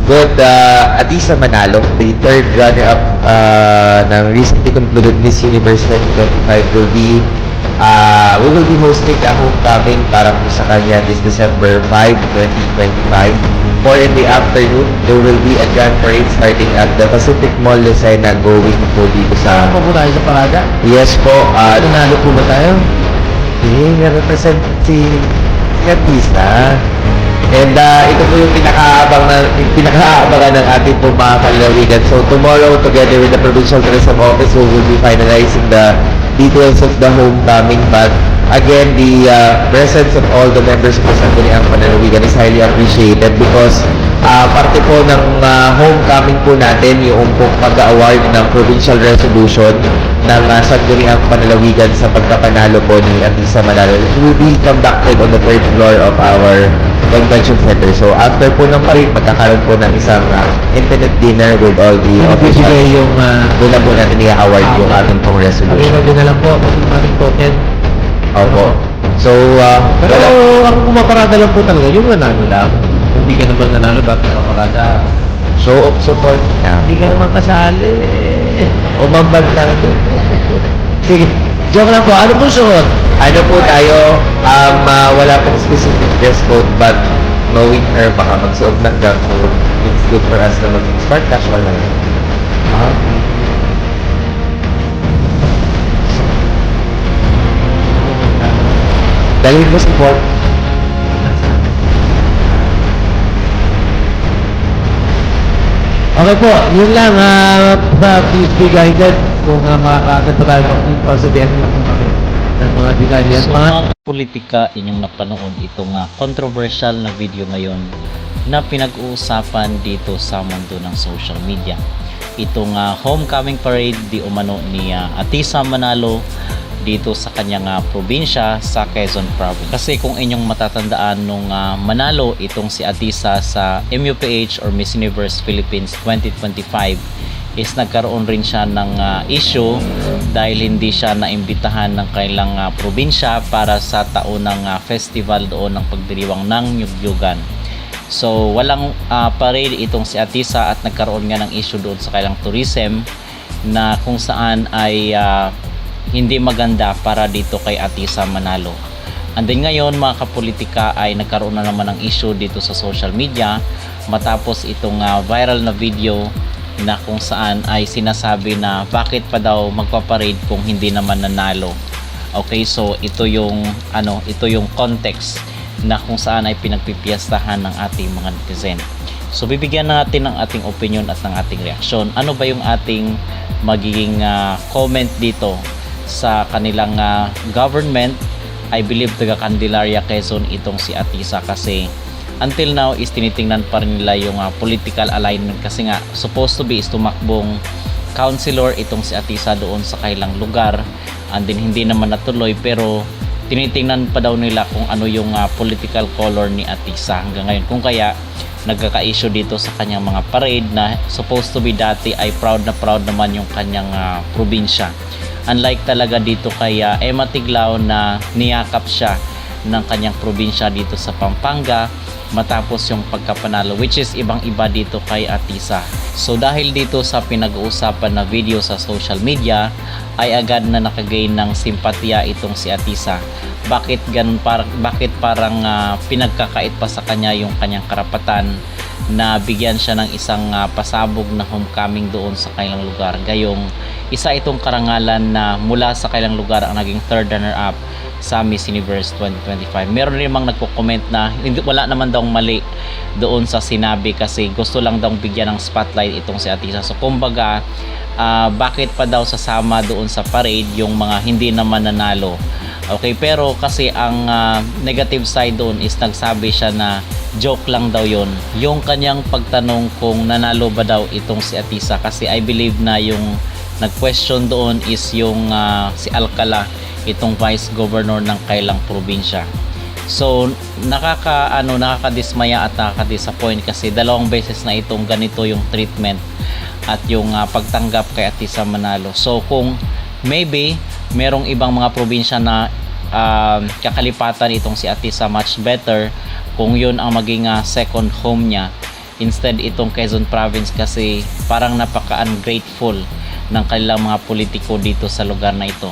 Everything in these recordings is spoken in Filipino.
Good, Atisa Manalo, the third runner-up ng recently concluded Miss Universe 2025 we will be hosting the homecoming para po sa kanya this December 5, 2025. For in the afternoon, there will be a grand parade starting at the Pacific Mall Lucena going po dito sa... Saan po tayo sa parada? Yes po, Nanalo po ba tayo? represent si Atisa. And ito po yung pinakaabangan ng ating po mga kalalawigan. So tomorrow, together with the Provincial Tourism Office, we will be finalizing the details of the homecoming. But again, the presence of all the members of the Sangguniang Panlalawigan is highly appreciated because parte po ng homecoming po natin yung po pag-award ng provincial resolution ng Sangguniang Panlalawigan sa pagkapanalo po ni Atisa Manalo. It will be conducted on the third floor of our convention center. So after po ng parade, magkakaroon po ng isang intimate dinner with all the officials. Ibigay yung... Doon na po natin i-award yung ating pong resolution. Sabi na lang po, kung ating token. Opo. So, Pero ang pumaparada lang po talaga, yung nanalo lang. Kung hindi ka naman nanalo, bakit pumaparada? show of support. Yeah. Hindi ka naman kasali. Umambag lang. Sige, joke lang po. Ano po suot? Ano po tayo, wala pong specific dress code, but knowing her, baka magsuot ng gown, so it's good for us na maging smart casual lang. Dalhin mo support. Okay po, yun lang. Please be guided kung makakagad pa tayo magpasabihan ng mga detalye. So mga politika, inyong napanood itong controversial na video ngayon na pinag-uusapan dito sa mundo ng social media. Itong homecoming parade di umano ni Atisa Manalo dito sa kanyang probinsya sa Quezon Province. Kasi kung inyong matatandaan nung manalo itong si Atisa sa MUPH or Miss Universe Philippines 2025 is nagkaroon rin siya ng issue dahil hindi siya naimbitahan ng kailang probinsya para sa taunang festival doon ng pagdiriwang ng Nyugyugan. So walang parade itong si Atisa at nagkaroon nga ng issue doon sa kailang tourism na kung saan ay hindi maganda para dito kay Atisa Manalo. And then ngayon mga kapolitika ay nagkaroon na naman ng issue dito sa social media matapos itong viral na video na kung saan ay sinasabi na bakit pa daw magpaparade kung hindi naman nanalo. Okay, so ito yung context na kung saan ay pinagpipiyastahan ng ating mga netizen. So bibigyan natin ng ating opinion at ng ating reaksyon. Ano ba yung ating magiging comment dito sa kanilang government? I believe taga Candelaria, Quezon itong si Atisa kasi until now is tinitingnan pa rin nila yung political alignment kasi nga supposed to be is tumakbong councilor itong si Atisa doon sa kailang lugar and then hindi naman natuloy pero tinitingnan pa daw nila kung ano yung political color ni Atisa hanggang ngayon kung kaya nagkaka-issue dito sa kanyang mga parade na supposed to be dati ay proud naman yung kanyang probinsya. Unlike talaga dito kay Emma Tiglao na niyakap siya ng kanyang probinsya dito sa Pampanga matapos yung pagkapanalo which is ibang-iba dito kay Atisa. So dahil dito sa pinag-uusapan na video sa social media ay agad na nakagain ng simpatya itong si Atisa. Bakit parang pinagkakait pa sa kanya yung kanyang karapatan na bigyan siya ng isang pasabog na homecoming doon sa kailang lugar. Gayong isa itong karangalan na mula sa kailang lugar ang naging third runner-up sa Miss Universe 2025. Meron rin mang nagko-comment na wala naman daw mali doon sa sinabi kasi gusto lang daw bigyan ng spotlight itong si Atisa. So kumbaga, bakit pa daw sasama doon sa parade yung mga hindi naman nanalo? Okay, pero kasi ang negative side doon is nagsabi siya na joke lang daw yon. Yung kanyang pagtanong kung nanalo ba daw itong si Atisa kasi I believe na yung nag-question doon is yung si Alcala, itong vice governor ng kailang probinsya. So nakakadismaya at nakaka-disappoint kasi dalawang beses na itong ganito yung treatment at yung pagtanggap kay Atisa Manalo. So kung maybe merong ibang mga probinsya na kakalipatan itong si Atisa much better kung yun ang maging second home niya Instead, itong Quezon Province kasi parang napaka-ungrateful ng kanilang mga politiko dito sa lugar na ito.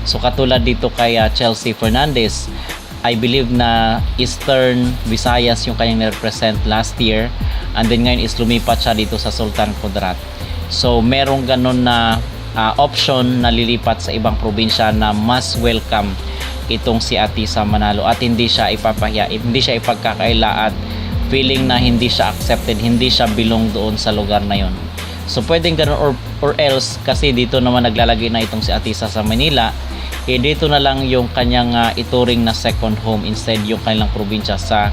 So katulad dito kay Chelsea Fernandez, I believe na Eastern Visayas yung kanyang represent last year, and then ngayon is lumipat siya dito sa Sultan Kudarat. So merong ganun na option na lilipat sa ibang probinsya na mas welcome itong si Atisa Manalo at hindi siya ipapahiya, hindi siya ipagkakaila at feeling na hindi siya accepted, hindi siya belong doon sa lugar na yon. So pwedeng ganun or else kasi dito naman naglalagay na itong si Atisa sa Manila, dito na lang yung kanyang ituring na second home instead yung kanilang probinsya sa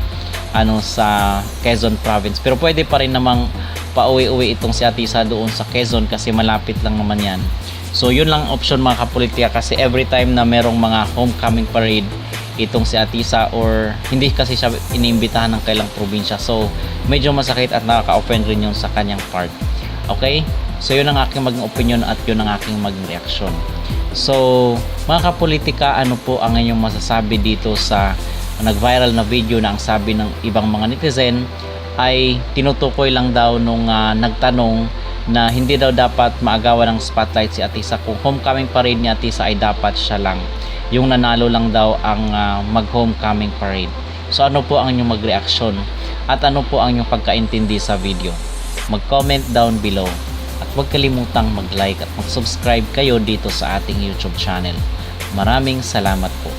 sa Quezon Province. Pero pwede pa rin namang pauwi-uwi itong si Atisa doon sa Quezon kasi malapit lang naman yan. So yun lang option mga kapolitika kasi every time na merong mga homecoming parade itong si Atisa or hindi kasi siya iniimbitahan ng kailang probinsya, so medyo masakit at nakaka-offend rin yun sa kanyang part. Okay? So yun ang aking maging opinion at yun ang aking maging reaksyon. So mga kapolitika, ano po ang inyong masasabi dito sa nag-viral na video na ang sabi ng ibang mga netizen ay tinutukoy lang daw nung nagtanong na hindi daw dapat maagawan ng spotlight si Atisa, kung homecoming parade ni Atisa ay dapat siya lang yung nanalo lang daw ang mag-homecoming parade. So ano po ang inyong mag-reaksyon at ano po ang inyong pagkaintindi sa video? Mag-comment down below at huwag kalimutang mag-like at mag-subscribe kayo dito sa ating YouTube channel. Maraming salamat po.